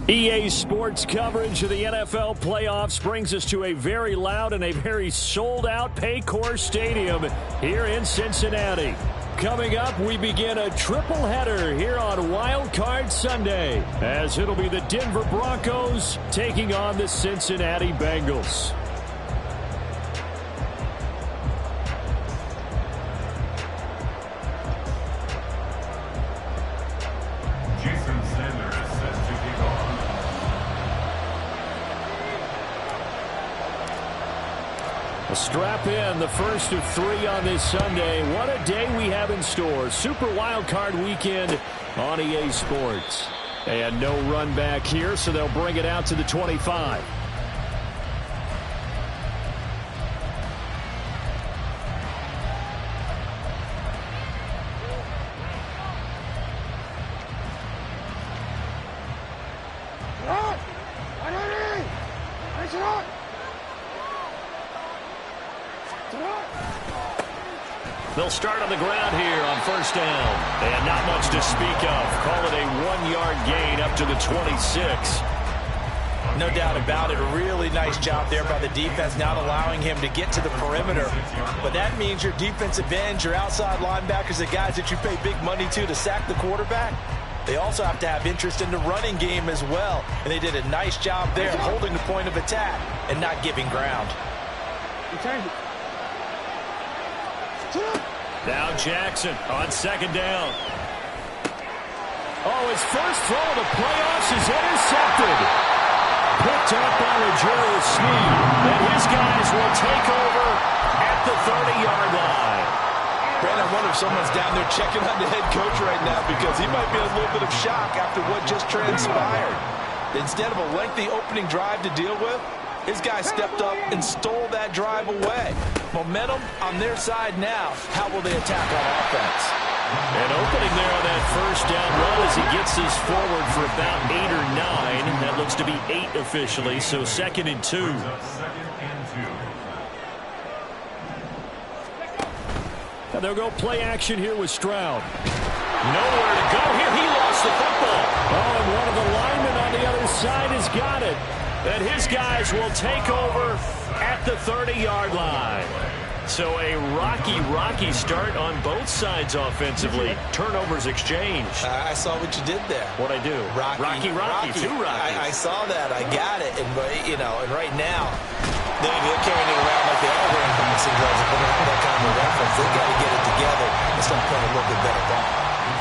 EA Sports coverage of the NFL playoffs brings us to a very loud and a very sold-out Paycor Stadium here in Cincinnati. Coming up, we begin a triple header here on Wild Card Sunday, as it'll be the Denver Broncos taking on the Cincinnati Bengals. Strap in, the first of 3 on this Sunday. What a day we have in store. Super Wild Card weekend on EA Sports. And no run back here, so they'll bring it out to the 25. They'll start on the ground here on first down. And not much to speak of. Call it a 1-yard gain up to the 26. No doubt about it. A really nice job there by the defense, not allowing him to get to the perimeter. But that means your defensive ends, your outside linebackers, the guys that you pay big money to sack the quarterback, they also have to have interest in the running game as well. And they did a nice job there holding the point of attack and not giving ground. Now Jackson on second down. Oh, his first throw of the playoffs is intercepted. Picked up by L'Jarius Sneed. And his guys will take over at the 30-yard line. Brandon, I wonder if someone's down there checking on the head coach right now, because he might be in a little bit of shock after what just transpired. Instead of a lengthy opening drive to deal with, his guy stepped up and stole that drive away. Momentum on their side now. How will they attack on offense? And opening there on that first down run as he gets this forward for about 8 or 9. That looks to be 8 officially, so 2nd and 2. And they'll go play action here with Stroud. Nowhere to go here. He lost the football. Oh, and one of the linemen on the other side has got it. And his guys will take over at the 30-yard line. So a rocky start on both sides offensively. Turnovers exchanged. I saw what you did there. What'd I do? Rocky. Too rocky. I saw that. I got it. And, and right now, they're carrying it around like they are wearing boxing gloves and putting out that kind of reference. They got to get it together and start playing a little bit better ball.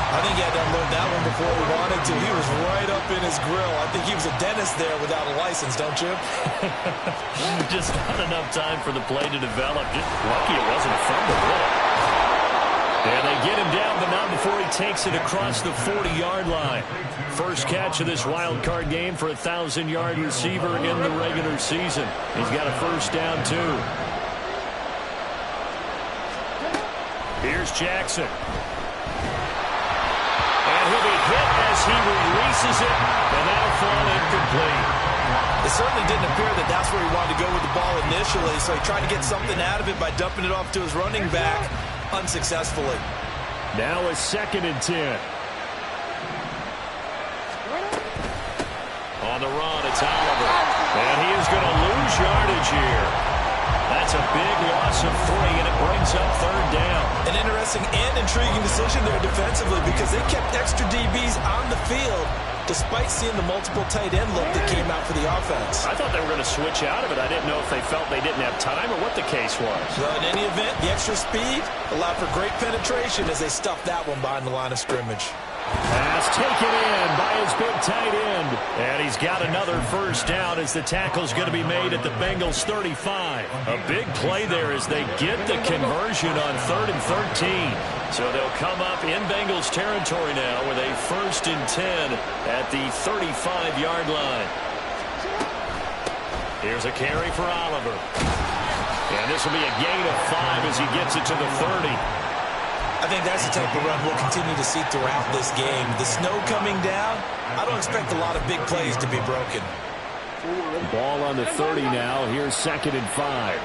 I think he had to unload that one before he wanted to. He was right up in his grill. I think he was a dentist there without a license, don't you? Just not enough time for the play to develop. Just lucky it wasn't a fumble, really. And they get him down, but not before he takes it across the 40-yard line. First catch of this wild card game for a 1,000-yard receiver in the regular season. He's got a first down, too. Here's Jackson. He'll be hit as he releases it, and that'll fall incomplete. It certainly didn't appear that that's where he wanted to go with the ball initially, so he tried to get something out of it by dumping it off to his running back unsuccessfully. Now a 2nd and 10. On the run, it's Oliver. And he is going to lose yardage here. That's a big loss of 3, and it brings up 3rd down. An interesting and intriguing decision there defensively, because they kept extra DBs on the field despite seeing the multiple tight end look that came out for the offense. I thought they were going to switch out of it. I didn't know if they felt they didn't have time or what the case was. Well, in any event, the extra speed allowed for great penetration as they stuffed that one behind the line of scrimmage. Pass taken in by his big tight end. And he's got another first down as the tackle's going to be made at the Bengals 35. A big play there as they get the conversion on 3rd and 13. So they'll come up in Bengals territory now with a 1st and 10 at the 35-yard line. Here's a carry for Oliver. And this will be a gain of 5 as he gets it to the 30. I think that's the type of run we'll continue to see throughout this game. The snow coming down, I don't expect a lot of big plays to be broken. Ball on the 30 now. Here's 2nd and 5.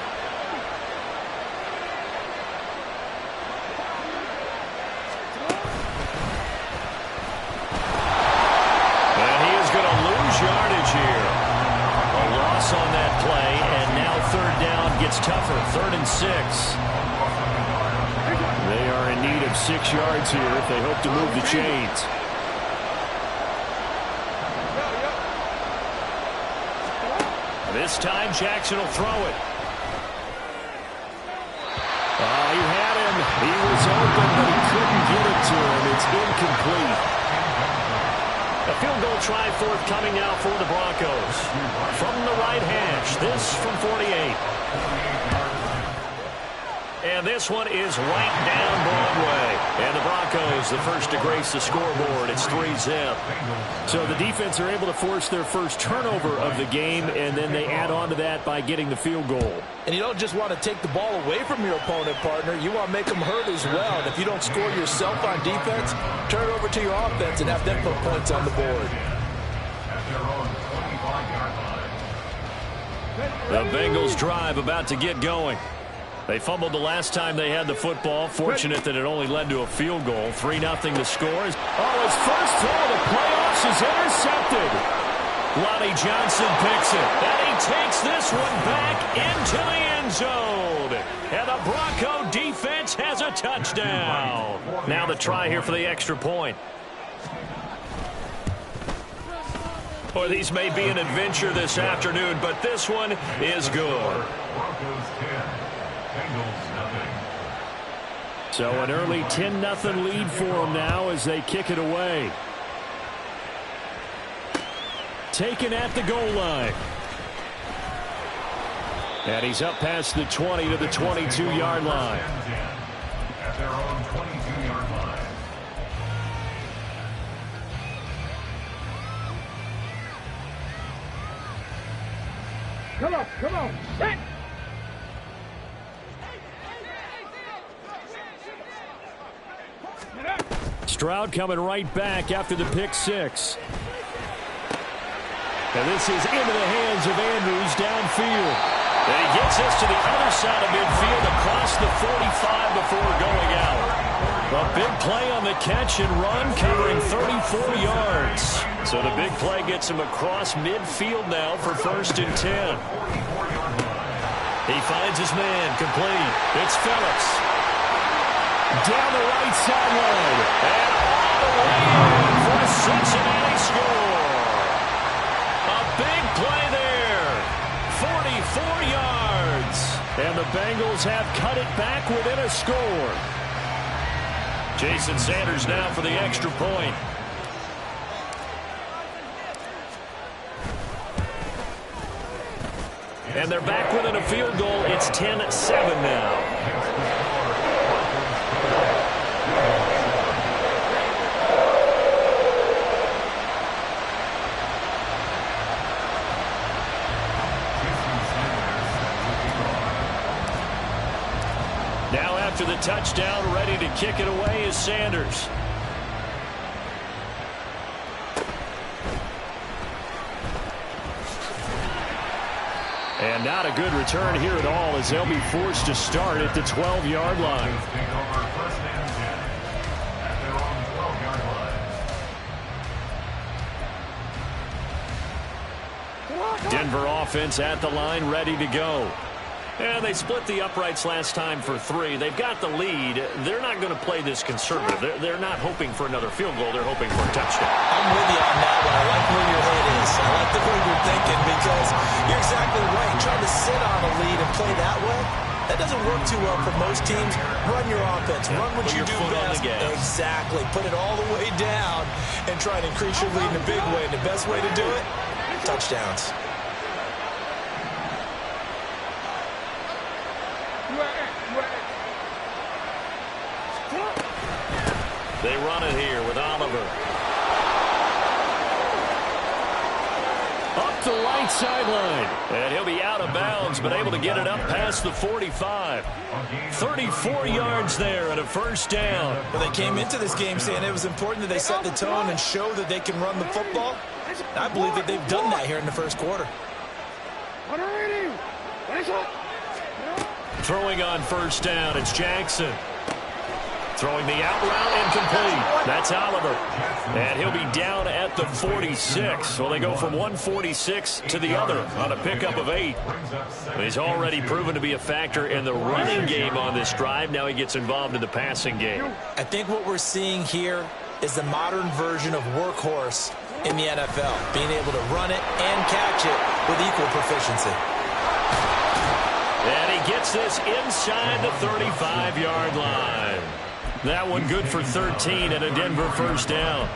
And he is going to lose yardage play, and now third down gets tougher. 3rd and 6. They are in need of 6 yards here if they hope to move the chains. This time, Jackson will throw it. He had him. He was open, but he couldn't get it to him. It's incomplete. A field goal try forthcoming now for the Broncos. From the right hash, this from 48. And this one is right down Broadway. And the Broncos, the first to grace the scoreboard. It's 3-zip. So the defense are able to force their first turnover of the game, and then they add on to that by getting the field goal. And you don't just want to take the ball away from your opponent, partner. You want to make them hurt as well. And if you don't score yourself on defense, turn it over to your offense and have them put points on the board. The Bengals drive about to get going. They fumbled the last time they had the football. Fortunate that it only led to a field goal. 3-0 the score. His first throw of the playoffs is intercepted. Lonnie Johnson picks it. And he takes this one back into the end zone. And the Bronco defense has a touchdown. Now the try here for the extra point. Boy, these may be an adventure this afternoon, but this one is good. So an early 10-0 lead for them now as they kick it away. Taken at the goal line. And he's up past the 20 to the 22-yard line. At their own 22-yard line. Come on. Hit. Stroud coming right back after the pick six. And this is into the hands of Andrews downfield. And he gets us to the other side of midfield across the 45 before going out. A big play on the catch and run covering 34 yards. So the big play gets him across midfield now for 1st and 10. He finds his man complete. It's Phillips. Down the right sideline. And all the way in for a Cincinnati score. A big play there. 44 yards. And the Bengals have cut it back within a score. Jason Sanders now for the extra point. And they're back within a field goal. It's 10-7 now. Now after the touchdown, ready to kick it away is Sanders. And not a good return here at all as they'll be forced to start at the 12-yard line. Denver offense at the line, ready to go. And they split the uprights last time for 3. They've got the lead. They're not going to play this conservative. They're not hoping for another field goal. They're hoping for a touchdown. I'm with you on that one. I like where your head is. I like the way you're thinking because you're exactly right. Trying to sit on a lead and play that way, that doesn't work too well for most teams. Run your offense. Run what you do best. Exactly. Put it all the way down and try and increase your lead in a big way. And the best way to do it, touchdowns. They run it here with Oliver. Up the right sideline. And he'll be out of bounds, but able to get it up past the 45. 34 yards there and a first down. Well, they came into this game saying it was important that they set the tone and show that they can run the football. I believe that they've done that here in the first quarter. Throwing on first down, it's Jackson. Throwing the out route and complete. That's Oliver. And he'll be down at the 46. So they go from 146 to the other on a pickup of 8. He's already proven to be a factor in the running game on this drive. Now he gets involved in the passing game. I think what we're seeing here is the modern version of workhorse in the NFL, being able to run it and catch it with equal proficiency. And he gets this inside the 35-yard line. That one good for 13 and a Denver first down.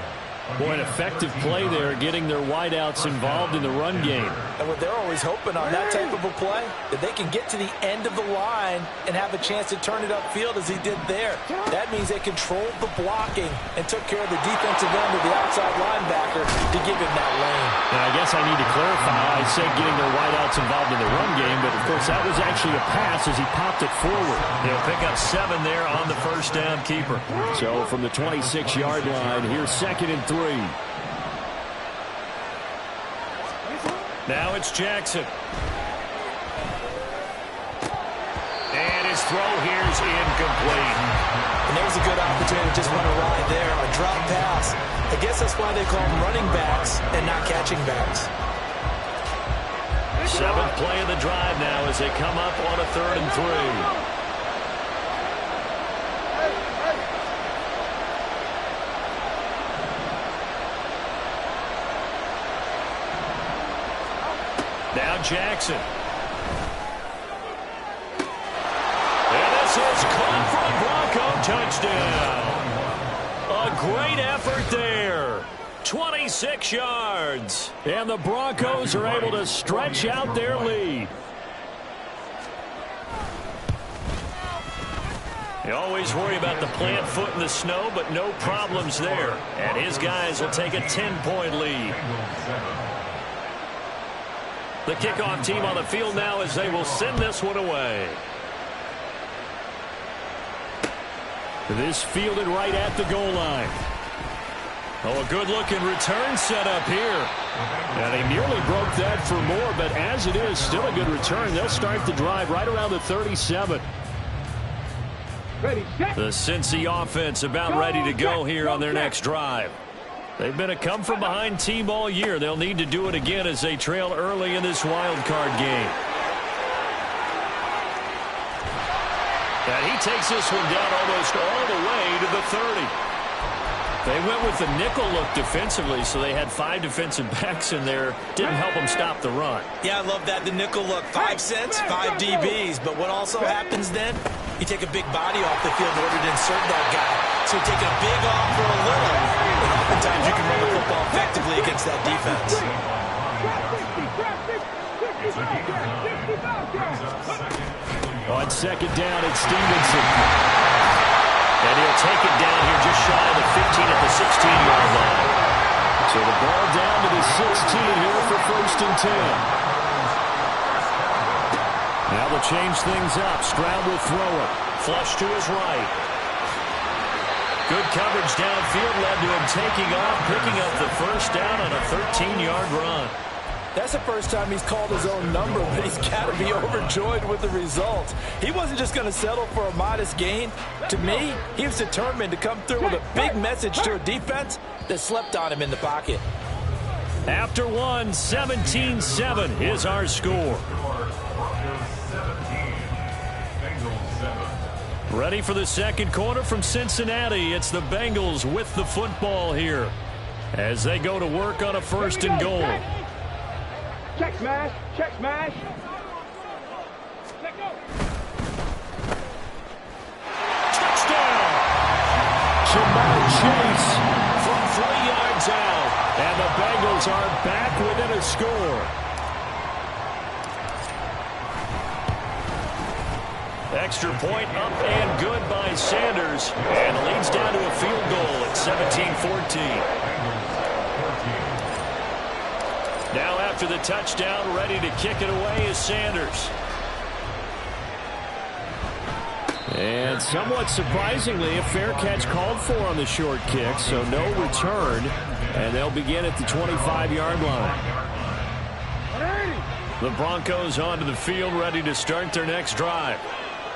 Boy, an effective play there, getting their wideouts involved in the run game. And what they're always hoping on that type of a play, that they can get to the end of the line and have a chance to turn it upfield as he did there. That means they controlled the blocking and took care of the defensive end of the outside linebacker to give him that lane. And I guess I need to clarify, I said getting their wideouts involved in the run game, but of course that was actually a pass as he popped it forward. He'll pick up 7 there on the first down keeper. So from the 26-yard line, here's 2nd and 3. Now it's Jackson. And his throw here's incomplete. And there's a good opportunity to just run a ride there, a drop pass. I guess that's why they call them running backs and not catching backs. 7th play of the drive now as they come up on a 3rd and 3. Now Jackson. And this is caught for a Bronco touchdown. A great effort there. 26 yards. And the Broncos are able to stretch out their lead. You always worry about the plant foot in the snow, but no problems there. And his guys will take a 10-point lead. The kickoff team on the field now as they will send this one away. This fielded right at the goal line. Oh, a good-looking return set up here. And they nearly broke that for more, but as it is, still a good return. They'll start the drive right around the 37. The Cincy offense about ready to go here on their next drive. They've been a come-from-behind team all year. They'll need to do it again as they trail early in this wild card game. And he takes this one down almost all the way to the 30. They went with the nickel look defensively, so they had 5 defensive backs in there. Didn't help them stop the run. Yeah, I love that. The nickel look, 5 cents, 5 DBs. But what also happens then, you take a big body off the field in order to insert that guy. So you take a big off for a little. And oftentimes you can run the football effectively against that defense. On 2nd down, it's Stevenson. And he'll take it down here just shy of the 15 at the 16-yard line. So the ball down to the 16 here for 1st and 10. Now they'll change things up. Stroud will throw it. Flush to his right. Good coverage downfield led to him taking off, picking up the first down on a 13-yard run. That's the first time he's called his own number, but he's got to be overjoyed with the result. He wasn't just going to settle for a modest gain. To me, he was determined to come through with a big message to a defense that slept on him in the pocket. After one, 17-7 is our score. Ready for the second quarter from Cincinnati. It's the Bengals with the football here as they go to work on a 1st and goal. Check smash, check smash. Touchdown! Jamar Chase from 3 yards out. And the Bengals are back within a score. Extra point up and good by Sanders. And the lead's down to a field goal at 17-14. Now after the touchdown, ready to kick it away is Sanders. And somewhat surprisingly, a fair catch called for on the short kick, so no return. And they'll begin at the 25-yard line. The Broncos onto the field, ready to start their next drive.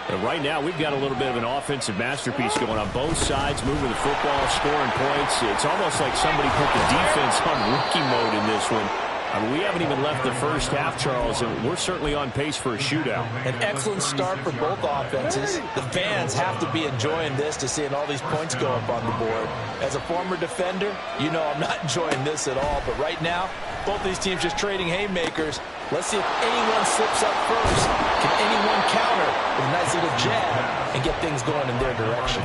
And right now, we've got a little bit of an offensive masterpiece going on both sides, moving the football, scoring points. It's almost like somebody put the defense on rookie mode in this one. I mean, we haven't even left the first half, Charles, and we're certainly on pace for a shootout. An excellent start for both offenses. The fans have to be enjoying this to seeing all these points go up on the board. As a former defender, you know I'm not enjoying this at all. But right now, both these teams just trading haymakers. Let's see if anyone slips up first. Can anyone counter with a nice little jab and get things going in their direction?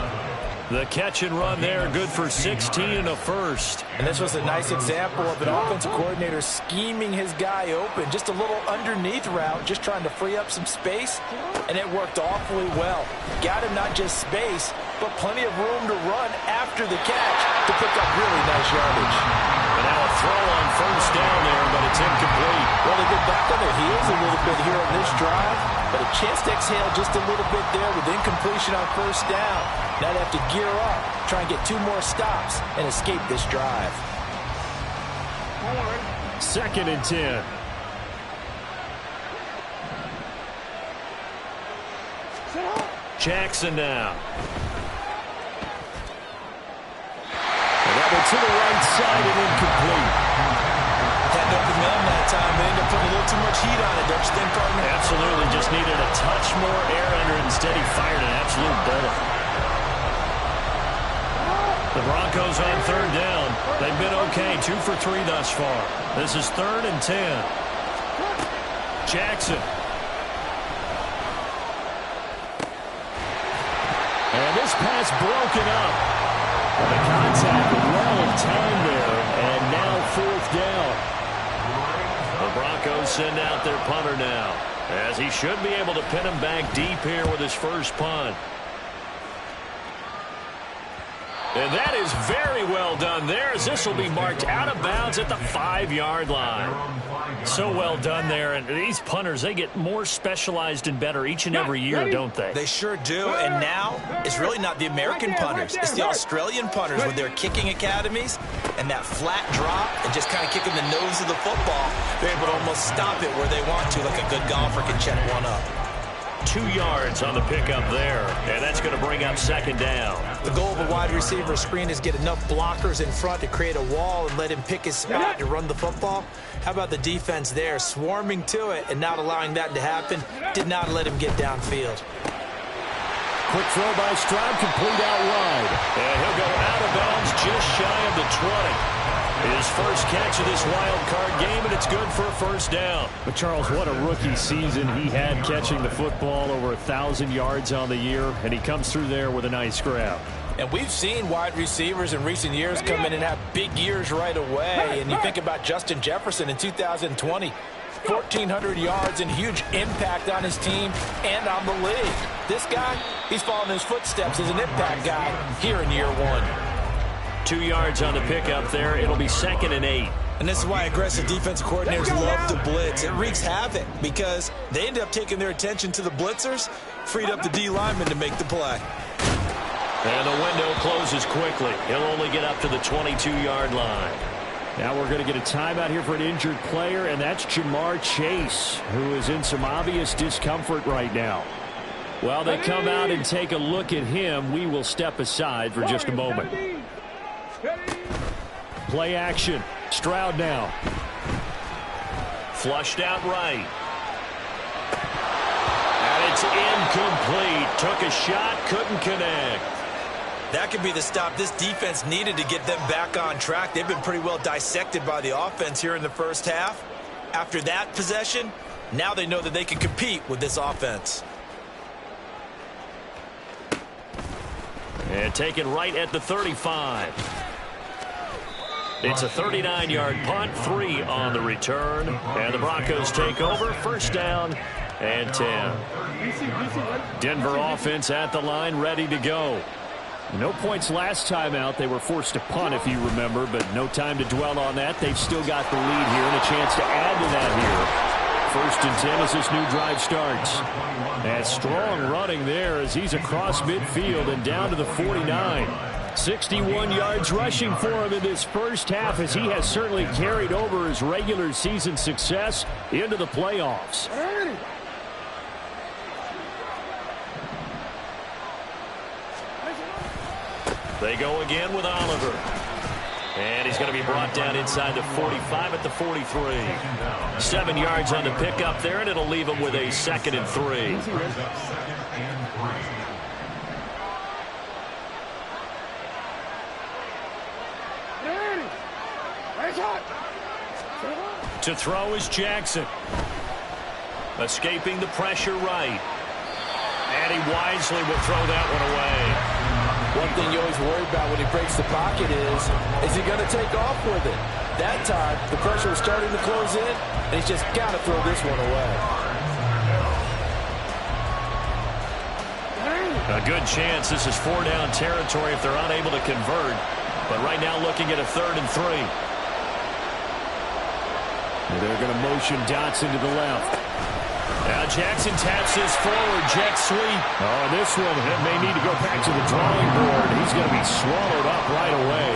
The catch and run there, good for 16 and a first. And this was a nice example of an offensive coordinator scheming his guy open. Just a little underneath route, just trying to free up some space, and it worked awfully well. Got him not just space, but plenty of room to run after the catch to pick up really nice yardage. And now a throw on first down there, but it's incomplete. Well, they get back on their heels a little bit here on this drive, but a chance to exhale just a little bit there with incompletion on first down. Now they have to gear up, try and get 2 more stops, and escape this drive. 2nd and 10. Jackson now. And that one to the right side and incomplete. Had no middle that time. They ended up putting a little too much heat on it, don't you think, partner? Absolutely. Just needed a touch more air under it. Instead, he fired an absolute bullet. The Broncos on 3rd down. They've been okay. 2 for 3 thus far. This is 3rd and 10. Jackson. And this pass broken up. And the contact well in time there. And now 4th down. The Broncos send out their punter now, as he should be able to pin him back deep here with his first punt. And that is very well done there, as this will be marked out of bounds at the 5-yard line. So well done there. And these punters, they get more specialized and better each and every year, don't they? They sure do. And now it's really not the American punters. It's the Australian punters with their kicking academies and that flat drop and just kind of kicking the nose of the football. They're able to almost stop it where they want to, like a good golfer can check one up. 2 yards on the pickup there, and that's going to bring up 2nd down. The goal of a wide receiver screen is get enough blockers in front to create a wall and let him pick his spot to run the football. How about the defense there, swarming to it and not allowing that to happen? Did not let him get downfield. Quick throw by Stroud, complete out wide. And he'll go out of bounds just shy of the 20. His first catch of this wild card game, and it's good for a first down. But Charles, what a rookie season he had, catching the football over 1,000 yards on the year, and he comes through there with a nice grab. And we've seen wide receivers in recent years come in and have big years right away. And you think about Justin Jefferson in 2020, 1,400 yards and huge impact on his team and on the league. This guy, he's following his footsteps as an impact guy here in year 1. 2 yards on the pickup there. It'll be 2nd and 8. And this is why aggressive defensive coordinators love to blitz. It wreaks havoc because they end up taking their attention to the blitzers, freed up the D lineman to make the play. And the window closes quickly. He'll only get up to the 22-yard line. Now we're going to get a timeout here for an injured player, and that's Jamar Chase, who is in some obvious discomfort right now. While they come out and take a look at him, we will step aside for just a moment. Play action. Stroud now. Flushed out right. And it's incomplete. Took a shot, couldn't connect. That could be the stop this defense needed to get them back on track. They've been pretty well dissected by the offense here in the first half. After that possession, now they know that they can compete with this offense. And taken right at the 35. It's a 39-yard punt, 3 on the return. And the Broncos take over, first down and 10. Denver offense at the line, ready to go. No points last time out. They were forced to punt, if you remember, but no time to dwell on that. They've still got the lead here and a chance to add to that here. 1st and 10 as this new drive starts. And strong running there as he's across midfield and down to the 49. 61 yards rushing for him in this first half, as he has certainly carried over his regular season success into the playoffs. They go again with Oliver. And he's going to be brought down inside the 45 at the 43. 7 yards on the pickup there, and it'll leave him with a 2nd and 3. To throw is Jackson. Escaping the pressure right. And he wisely will throw that one away. One thing you always worry about when he breaks the pocket is he going to take off with it? That time, the pressure was starting to close in, and he's just got to throw this one away. A good chance this is 4-down territory if they're unable to convert. But right now looking at a 3rd and 3. And they're going to motion Dotson to the left. Now Jackson taps this forward, jet sweep. Oh, this one may need to go back to the drawing board. He's going to be swallowed up right away.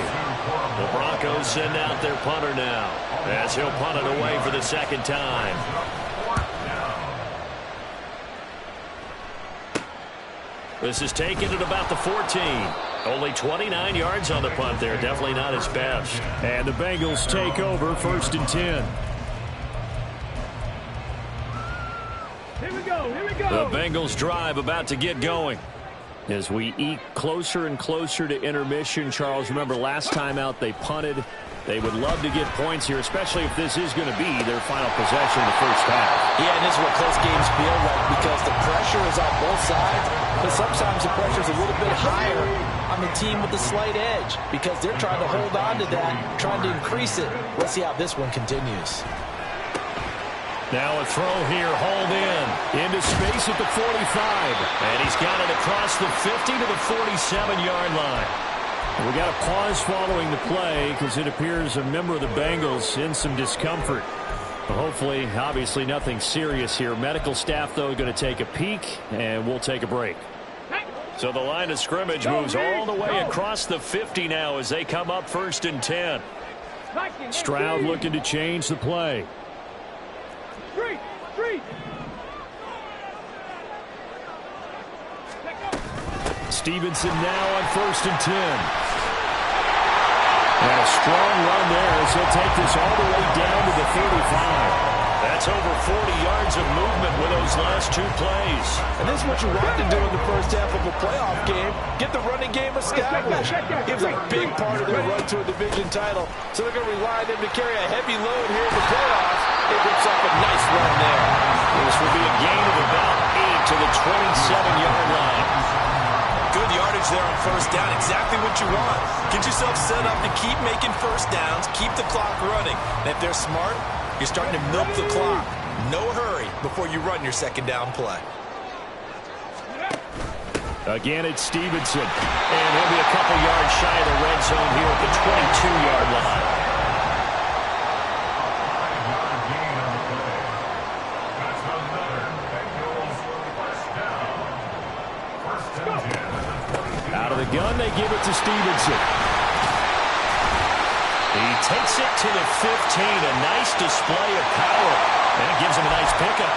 The Broncos send out their punter now, as he'll punt it away for the 2nd time. This is taken at about the 14. Only 29 yards on the punt there. Definitely not his best. And the Bengals take over 1st and 10. The Bengals drive about to get going. As we eke closer and closer to intermission, Charles, remember last time out they punted. They would love to get points here, especially if this is going to be their final possession of the first half. Yeah, and this is what close games feel like because the pressure is on both sides, but sometimes the pressure is a little bit higher on the team with the slight edge because they're trying to hold on to that, trying to increase it. Let's see how this one continues. Now a throw here, hauled into space at the 45. And he's got it across the 50 to the 47-yard line. We got a pause following the play because it appears a member of the Bengals in some discomfort. But hopefully, obviously nothing serious here. Medical staff, though, going to take a peek, and we'll take a break. So the line of scrimmage moves all the way across the 50 now as they come up 1st and 10. Stroud looking to change the play. Stevenson now on 1st and 10. And a strong run there as he'll take this all the way down to the 35. That's over 40 yards of movement with those last 2 plays. And this is what you want to do in the first half of a playoff game. Get the running game established. Gives a big part of their run to a division title. So they're going to rely on them to carry a heavy load here in the playoffs. It rips off a nice run there. This will be a gain of about 8 to the 27-yard line. Good yardage there on 1st down. Exactly what you want. Get yourself set up to keep making 1st downs. Keep the clock running. And if they're smart, you're starting to milk the clock. No hurry before you run your 2nd down play. Again, it's Stevenson. And he'll be a couple yards shy of the red zone here at the 22-yard line. Out of the gun, they give it to Stevenson. He takes it to the 15. A nice display of power. And it gives him a nice pickup.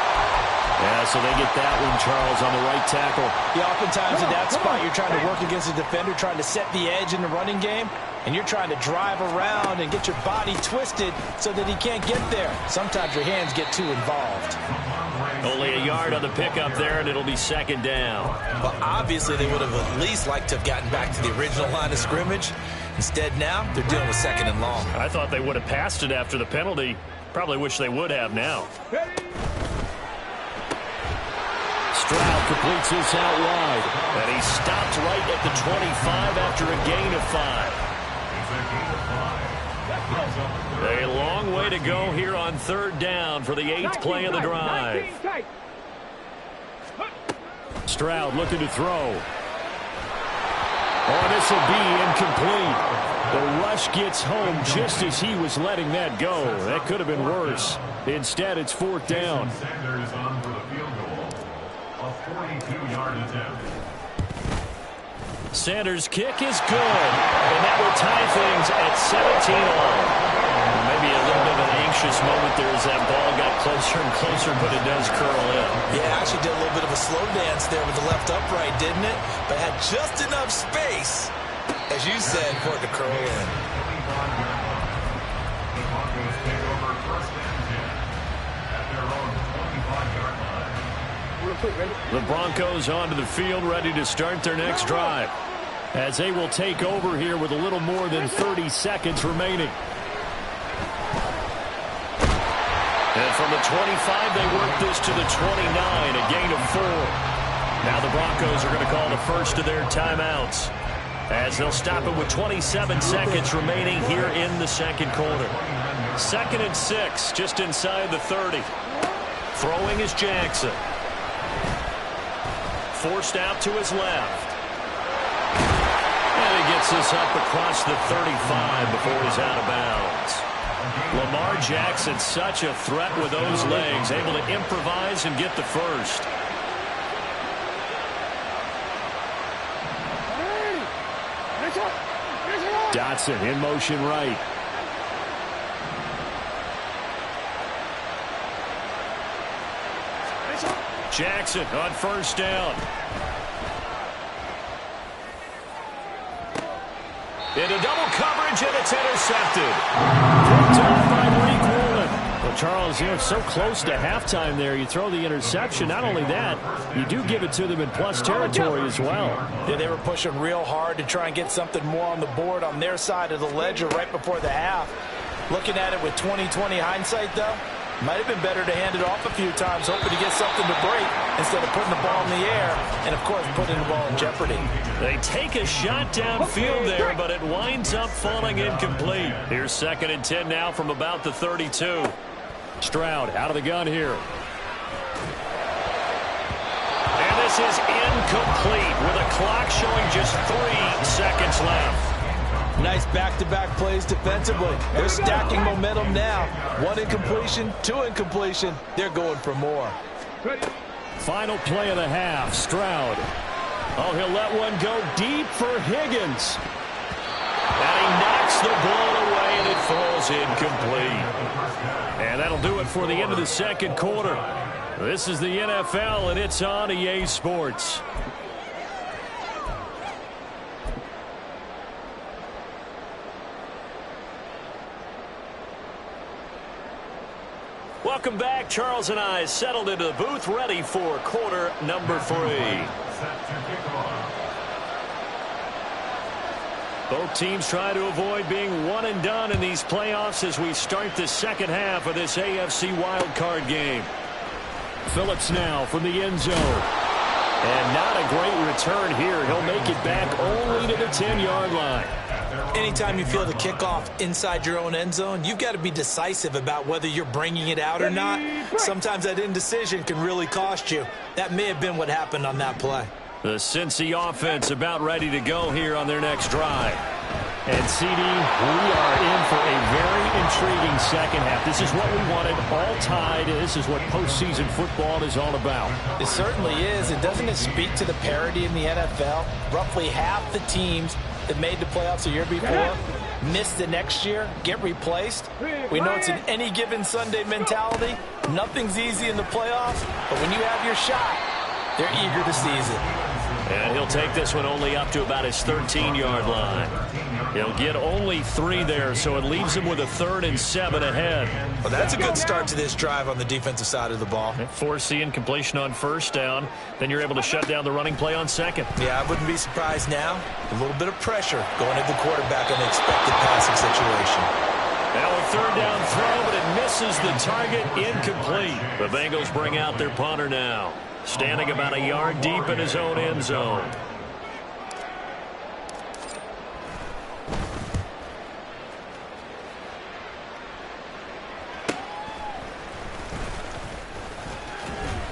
Yeah, so they get that one, Charles, on the right tackle. Yeah, oftentimes in that spot, you're trying to work against a defender, trying to set the edge in the running game, and you're trying to drive around and get your body twisted so that he can't get there. Sometimes your hands get too involved. Only a yard on the pickup there, and it'll be 2nd down. Well, obviously, they would have at least liked to have gotten back to the original line of scrimmage. Instead, now, they're dealing with 2nd and long. I thought they would have passed it after the penalty. Probably wish they would have now. Stroud completes this out wide. And he stopped right at the 25 after a gain of 5. A long way to go here on 3rd down for the 8th play of the drive. Stroud looking to throw. Oh, this will be incomplete. The rush gets home just as he was letting that go. That could have been worse. Instead, it's 4th down. Sanders' kick is good. And that will tie things at 17-all. Maybe a little bit of an anxious moment there as that ball got closer and closer, but it does curl in. Yeah, actually did a little bit of a slow dance there with the left upright, didn't it? But had just enough space, as you said, for it to curl in. The Broncos onto the field, ready to start their next drive, as they will take over here with a little more than 30 seconds remaining. And from the 25, they work this to the 29, a gain of 4. Now the Broncos are going to call the first of their timeouts, as they'll stop it with 27 seconds remaining here in the second quarter. 2nd and 6, just inside the 30. Throwing is Jackson. Forced out to his left. And he gets this up across the 35 before he's out of bounds. Lamar Jackson, such a threat with those legs, able to improvise and get the first. Dotson in motion right. Jackson on first down. Into double coverage, and it's intercepted. Picked off by Malik Woolen. Well, Charles, you know, so close to halftime there. You throw the interception. Not only that, you do give it to them in plus territory as well. Yeah, they were pushing real hard to try and get something more on the board on their side of the ledger right before the half. Looking at it with 20/20 hindsight, though, might have been better to hand it off a few times, hoping to get something to break instead of putting the ball in the air and, of course, putting the ball in jeopardy. They take a shot downfield there, but it winds up falling incomplete. Here's 2nd and 10 now from about the 32. Stroud out of the gun here. And this is incomplete with a clock showing just 3 seconds left. Nice back-to-back plays defensively. They're stacking momentum now. 1 incompletion, 2 incompletion. They're going for more. Final play of the half. Stroud. Oh, he'll let one go deep for Higgins. And he knocks the ball away, and it falls incomplete. And that'll do it for the end of the second quarter. This is the NFL, and it's on EA Sports. Welcome back. Charles and I settled into the booth, ready for quarter number 3. Both teams try to avoid being one and done in these playoffs as we start the second half of this AFC wildcard game. Phillips now from the end zone. And not a great return here. He'll make it back only to the 10-yard line. Anytime you feel the kickoff inside your own end zone, you've got to be decisive about whether you're bringing it out or not. Sometimes that indecision can really cost you. That may have been what happened on that play. The Cincy offense about ready to go here on their next drive. And, CD, we are in for a very intriguing second half. This is what we wanted, all tied. This is what postseason football is all about. It certainly is. And doesn't it speak to the parity in the NFL? Roughly half the teams that made the playoffs the year before miss the next year, get replaced. We know it's an any given Sunday mentality. Nothing's easy in the playoffs, but when you have your shot, they're eager to seize it. And he'll take this one only up to about his 13-yard line. He'll get only 3 there, so it leaves him with a 3rd and 7 ahead. Well, that's a good start to this drive on the defensive side of the ball. Force the incompletion on first down. Then you're able to shut down the running play on second. Yeah, I wouldn't be surprised now. A little bit of pressure going at the quarterback on the expected passing situation. Now a 3rd down throw, but it misses the target, incomplete. The Bengals bring out their punter now, standing about a yard deep in his own end zone.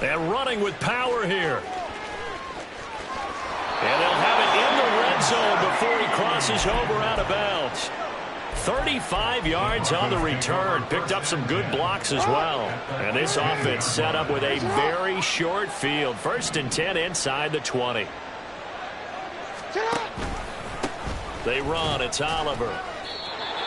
And running with power here. And they'll have it in the red zone before he crosses over out of bounds. 35 yards on the return. Picked up some good blocks as well. And this offense set up with a very short field. 1st and 10 inside the 20. They run. It's Oliver.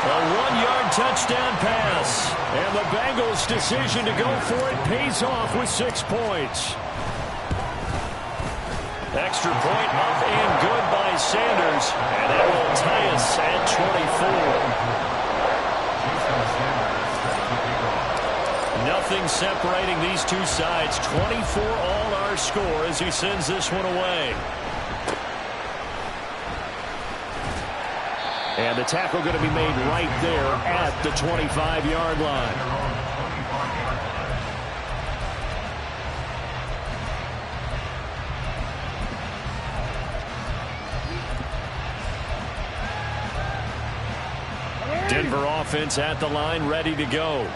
A 1-yard touchdown pass. And the Bengals' decision to go for it pays off with 6 points. Extra point up and good by Sanders. And that will tie us at 24. Nothing separating these two sides. 24 all our score as he sends this one away. And the tackle going to be made right there at the 25-yard line. Denver offense at the line, ready to go.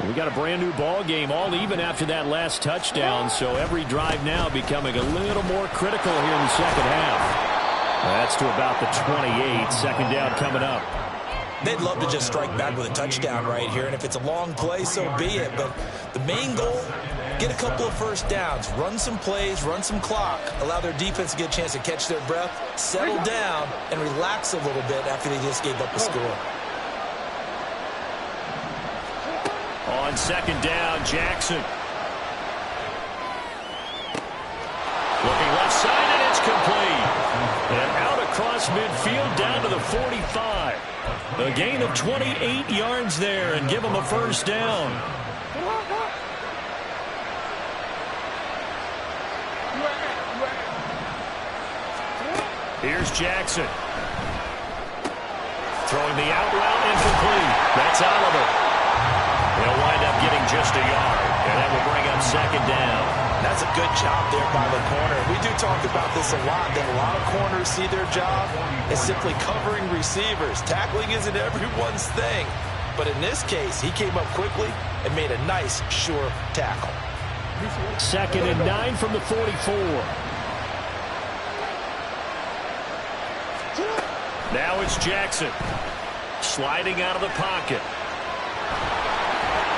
We got a brand new ball game, all even after that last touchdown, so every drive now becoming a little more critical here in the second half. That's to about the 28. Second down coming up. They'd love to just strike back with a touchdown right here, and if it's a long play, so be it. But the main goal, get a couple of first downs, run some plays, run some clock, allow their defense to get a chance to catch their breath, settle down, and relax a little bit after they just gave up a score. On second down, Jackson. Looking left side, and it's complete. And out across midfield down to the 45. A gain of 28 yards there and give them a first down. Here's Jackson. Throwing the out route incomplete. That's Oliver. He'll wind up getting just a yard, and that will bring up second down. That's a good job there by the corner. We do talk about this a lot, that a lot of corners see their job as simply covering receivers. Tackling isn't everyone's thing. But in this case, he came up quickly and made a nice, sure tackle. Second and 9 from the 44. Now it's Jackson. Sliding out of the pocket.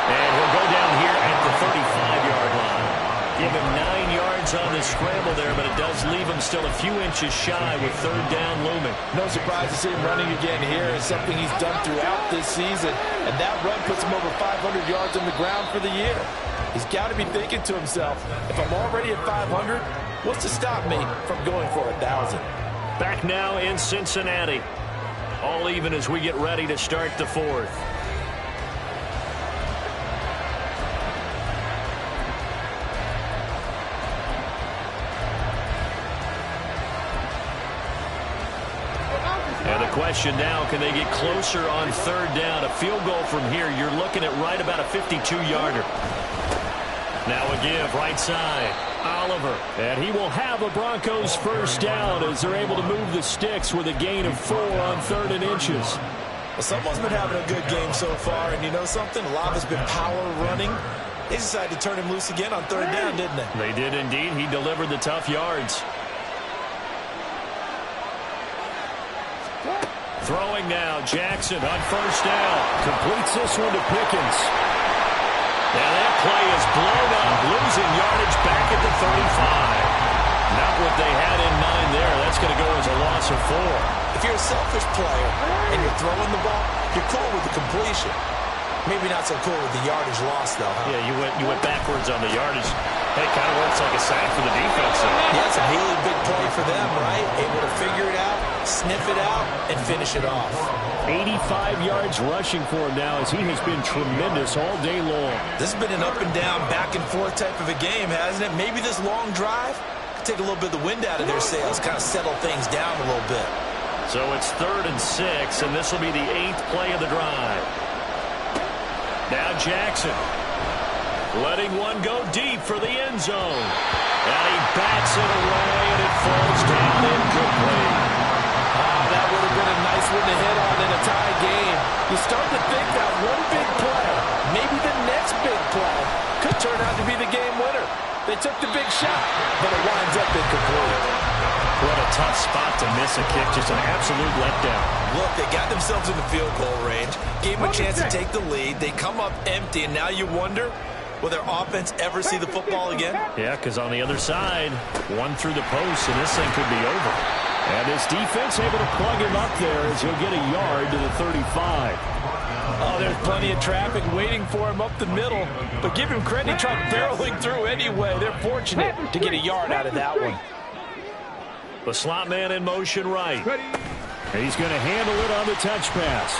And he'll go down here at the 35-yard line. Give him 9 yards on the scramble there, but it does leave him still a few inches shy with third down looming. No surprise to see him running again here. It's something he's done throughout this season. And that run puts him over 500 yards on the ground for the year. He's got to be thinking to himself, if I'm already at 500, what's to stop me from going for 1,000? Back now in Cincinnati. All even as we get ready to start the fourth. And the question now, can they get closer on third down? A field goal from here, you're looking at right about a 52-yarder. Now a give, right side, Oliver. And he will have a Broncos first down as they're able to move the sticks with a gain of 4 on third and inches. Well, someone's been having a good game so far, and you know something? A lot of it's been power running. They decided to turn him loose again on third down, didn't they? They did indeed. He delivered the tough yards. Throwing now, Jackson on first down. Completes this one to Pickens. And that play is blown up, losing yardage back at the 35. Not what they had in mind there. That's going to go as a loss of 4. If you're a selfish player and you're throwing the ball, you're cool with the completion. Maybe not so cool with the yardage loss, though, huh? Yeah, you went backwards on the yardage. Hey, kind of works like a sack for the defense. Yeah, it's a really big play for them, right? Able to figure it out, sniff it out, and finish it off. 85 yards rushing for him now as he has been tremendous all day long. This has been an up and down, back and forth type of a game, hasn't it? Maybe this long drive could take a little bit of the wind out of their sails, kind of settle things down a little bit. So it's 3rd and 6, and this will be the 8th play of the drive. Now Jackson letting one go deep for the end zone. And he bats it away, and it falls down incomplete. That would have been a nice one to hit on in a tie game. You start to think that one big play, maybe the next big play, could turn out to be the game winner. They took the big shot, but it winds up incomplete. What a tough spot to miss a kick. Just an absolute letdown. Look, they got themselves in the field goal range, gave them a chance to take the lead. They come up empty, and now you wonder, will their offense ever see the football again? Yeah, because on the other side, one through the post, and this thing could be over. And this defense able to plug him up there as he'll get a yard to the 35. Oh, there's plenty of traffic waiting for him up the middle. But give him credit, he tried barreling through anyway. They're fortunate to get a yard out of that one. The slot man in motion right. He's going to handle it on the touch pass.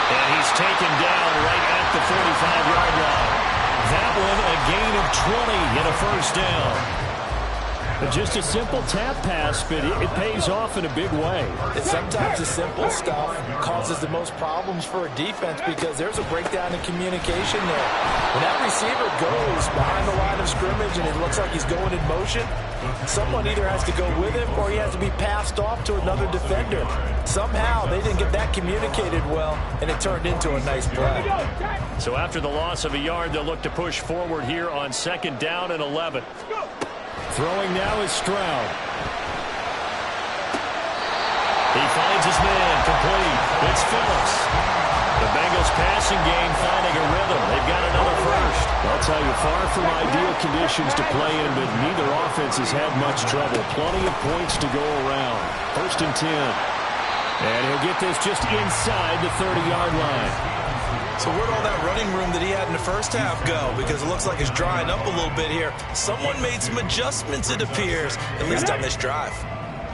And he's taken down right at the 45-yard line. That one a gain of 20 and a first down. Just a simple tap pass, but it pays off in a big way. And sometimes the simple stuff causes the most problems for a defense because there's a breakdown in communication there. When that receiver goes behind the line of scrimmage and it looks like he's going in motion, someone either has to go with him or he has to be passed off to another defender. Somehow they didn't get that communicated well, and it turned into a nice play. So after the loss of a yard, they'll look to push forward here on 2nd down and 11. Throwing now is Stroud. He finds his man, complete. It's Phillips. The Bengals passing game finding a rhythm. They've got another first. I'll tell you, far from ideal conditions to play in, but neither offense has had much trouble. Plenty of points to go around. 1st and 10. And he'll get this just inside the 30-yard line. So where'd all that running room that he had in the first half go? Because it looks like it's drying up a little bit here. Someone made some adjustments, it appears, at least on this drive.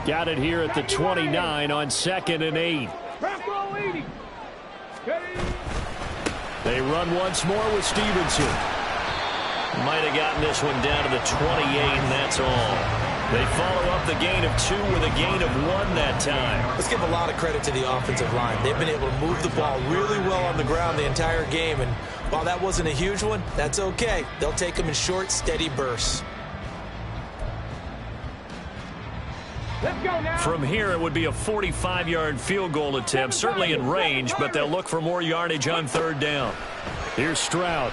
Got it here at the 29 on 2nd and 8. They run once more with Stevenson. Might have gotten this one down to the 28, and that's all. They follow up the gain of 2 with a gain of 1 that time. Let's give a lot of credit to the offensive line. They've been able to move the ball really well on the ground the entire game, and while that wasn't a huge one, that's okay. They'll take them in short, steady bursts. Let's go now. From here, it would be a 45-yard field goal attempt, certainly in range, but they'll look for more yardage on 3rd down. Here's Stroud.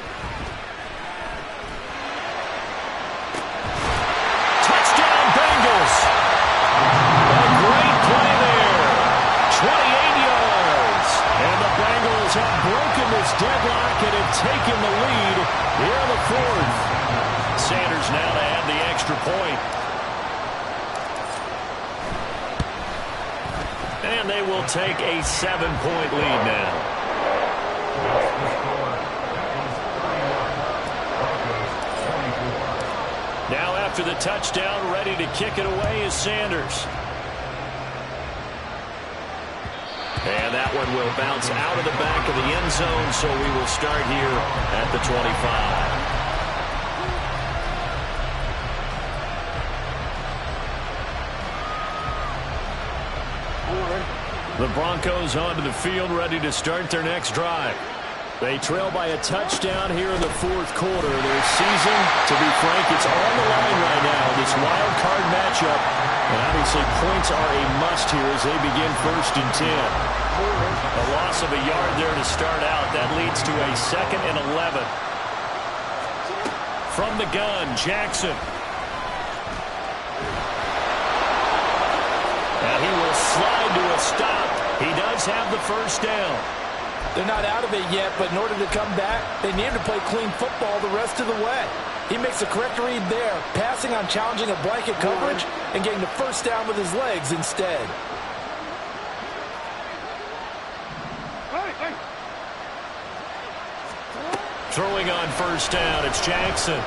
Touchdown, Bengals. A great play there. 28 yards. And the Bengals have broken this deadlock and have taken the lead here in the 4th. Sanders now to add the extra point. And they will take a 7-point lead now. Now after the touchdown, ready to kick it away is Sanders. And that one will bounce out of the back of the end zone, so we will start here at the 25. The Broncos onto the field, ready to start their next drive. They trail by a touchdown here in the 4th quarter. Their season, to be frank, it's on the line right now, this wild card matchup. And obviously points are a must here as they begin 1st and 10. A loss of a yard there to start out. That leads to a 2nd and 11. From the gun, Jackson. And he will slide to a stop. He does have the first down. They're not out of it yet, but in order to come back, they need him to play clean football the rest of the way. He makes a correct read there, passing on challenging a blanket coverage and getting the first down with his legs instead. Throwing on first down, it's Jackson.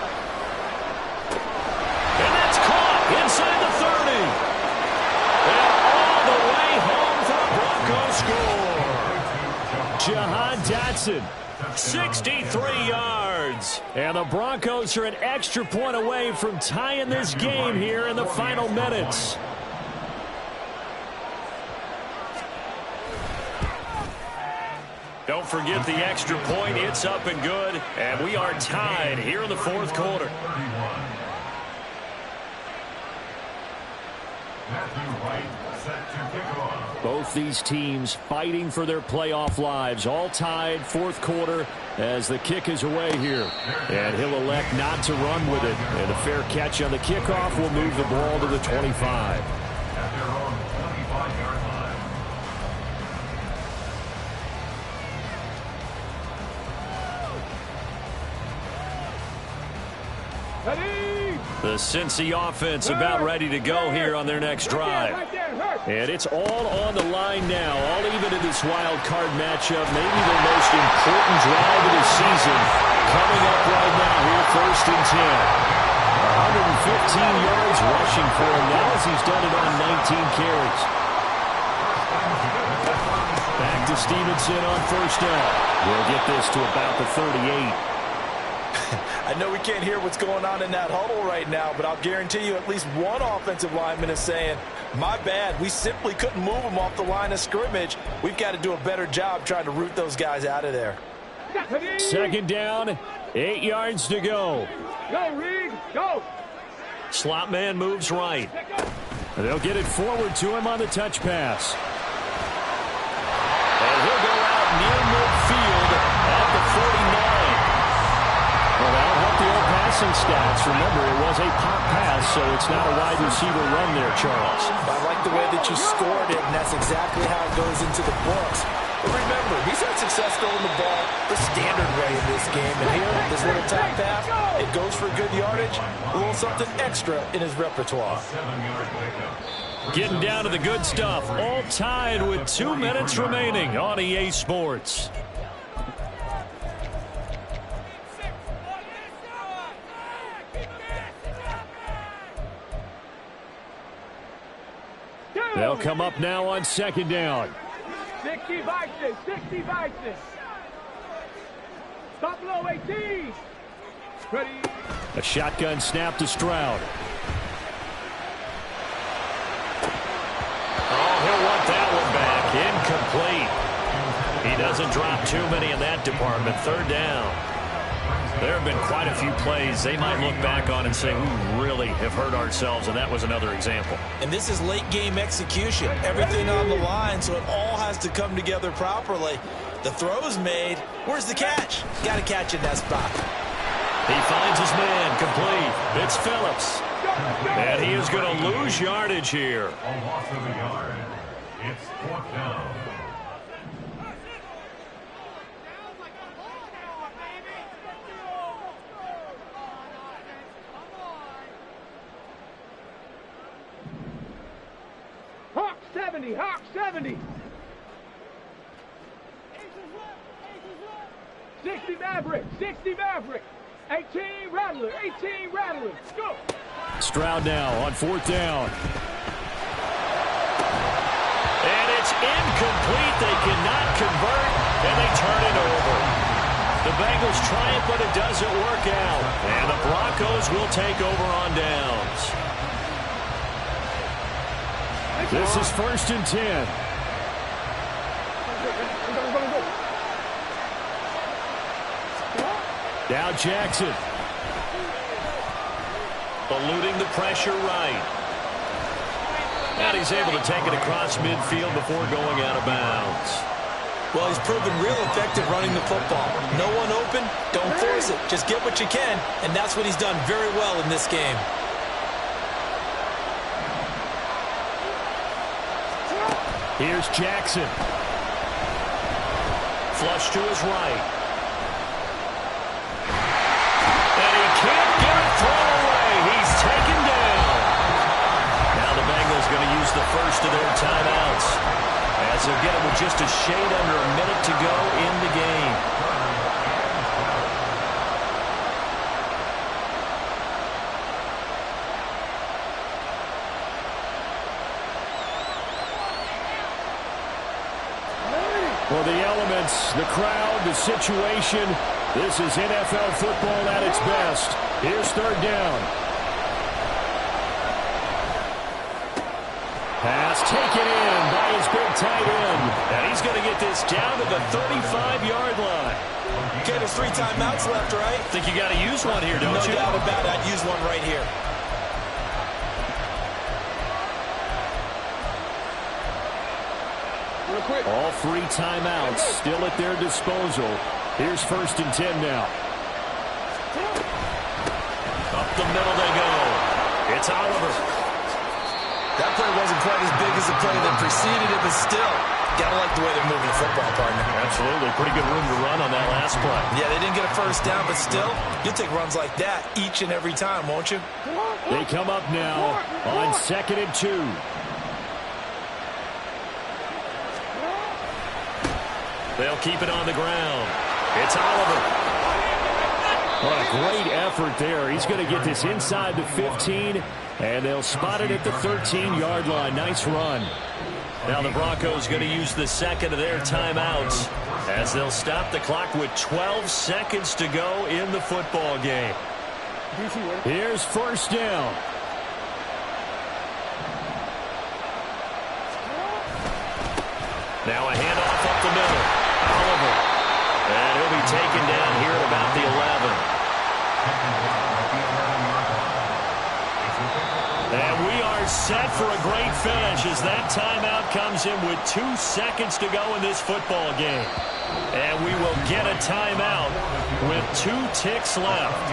And that's caught inside the 30. And all the way home for the Broncos score. Jahan Dotson, 63 yards. And the Broncos are an extra point away from tying this game here in the final minutes. Don't forget the extra point. It's up and good. And we are tied here in the 4th quarter. Both these teams fighting for their playoff lives. All tied, 4th quarter as the kick is away here. And he'll elect not to run with it. And a fair catch on the kickoff will move the ball to the 25. The Cincy offense about ready to go here on their next drive. And it's all on the line now, all even in this wild card matchup. Maybe the most important drive of the season coming up right now here, 1st and 10. 115 yards rushing for him now as he's done it on 19 carries. Back to Stevenson on 1st down. We'll get this to about the 38. I know we can't hear what's going on in that huddle right now, but I'll guarantee you at least one offensive lineman is saying, my bad, we simply couldn't move them off the line of scrimmage. We've got to do a better job trying to root those guys out of there. 2nd down, 8 yards to go. Go, Reed, go. Slot man moves right. They'll get it forward to him on the touch pass. And he'll go out near midfield at the 49. Well, that'll help the old passing stats. Remember, it was a pop pass, so it's not a wide receiver run there, Charles. I like the way that you scored it, and that's exactly how it goes into the books. But remember, he's had success throwing the ball the standard way in this game. And here, this little top pass, it goes for good yardage, a little something extra in his repertoire. Getting down to the good stuff, all tied with 2 minutes remaining on EA Sports. They'll come up now on 2nd down. 60 Vikings, 60 Vikings. Stop low, 18. Ready. A shotgun snap to Stroud. Oh, he'll want that one back. Incomplete. He doesn't drop too many in that department. 3rd down. There have been quite a few plays they might look back on and say, we really have hurt ourselves, and that was another example. And this is late-game execution. Everything on the line, so it all has to come together properly. The throw's made. Where's the catch? Got to catch in that spot. He finds his man, complete. It's Phillips. And he is going to lose yardage here. A loss of a yard. It's 4th down. Hawk 70, Hawk 70. 60 Maverick, 60 Maverick. 18 Rattler, 18 Rattler. Go. Stroud now on 4th down. And it's incomplete. They cannot convert, and they turn it over. The Bengals triumph, but it doesn't work out. And the Broncos will take over on downs. This is 1st and 10. Now Jackson. Eluding the pressure right. And he's able to take it across midfield before going out of bounds. Well, he's proven real effective running the football. No one open, don't force it. Just get what you can, and that's what he's done very well in this game. Here's Jackson. Flush to his right. And he can't get it thrown away. He's taken down. Now the Bengals going to use the first of their timeouts, as they'll get it with just a shade under a minute to go in the game. For the elements, the crowd, the situation, this is NFL football at its best. Here's 3rd down. Pass taken in by his big tight end. And he's going to get this down to the 35-yard line. Okay, there's 3 timeouts left, right? Think you got to use one here, don't you? No doubt about it. I'd use one right here. All 3 timeouts still at their disposal. Here's 1st and 10 now. Up the middle they go. It's Oliver. That play wasn't quite as big as the play that preceded it, but still, gotta like the way they're moving the football, partner. Absolutely. Pretty good room to run on that last play. Yeah, they didn't get a first down, but still, you'll take runs like that each and every time, won't you? They come up now on 2nd and 2. They'll keep it on the ground. It's Oliver. What a great effort there. He's going to get this inside the 15, and they'll spot it at the 13-yard line. Nice run. Now the Broncos going to use the second of their timeouts as they'll stop the clock with 12 seconds to go in the football game. Here's first down. Now a handoff up the middle. Oliver. And he'll be taken down here at about the 11. And we are set for a great finish as that timeout comes in with 2 seconds to go in this football game. And we will get a timeout with 2 ticks left.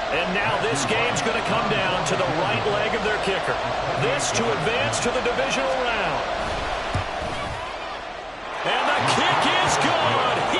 And now this game's going to come down to the right leg of their kicker. This to advance to the divisional round.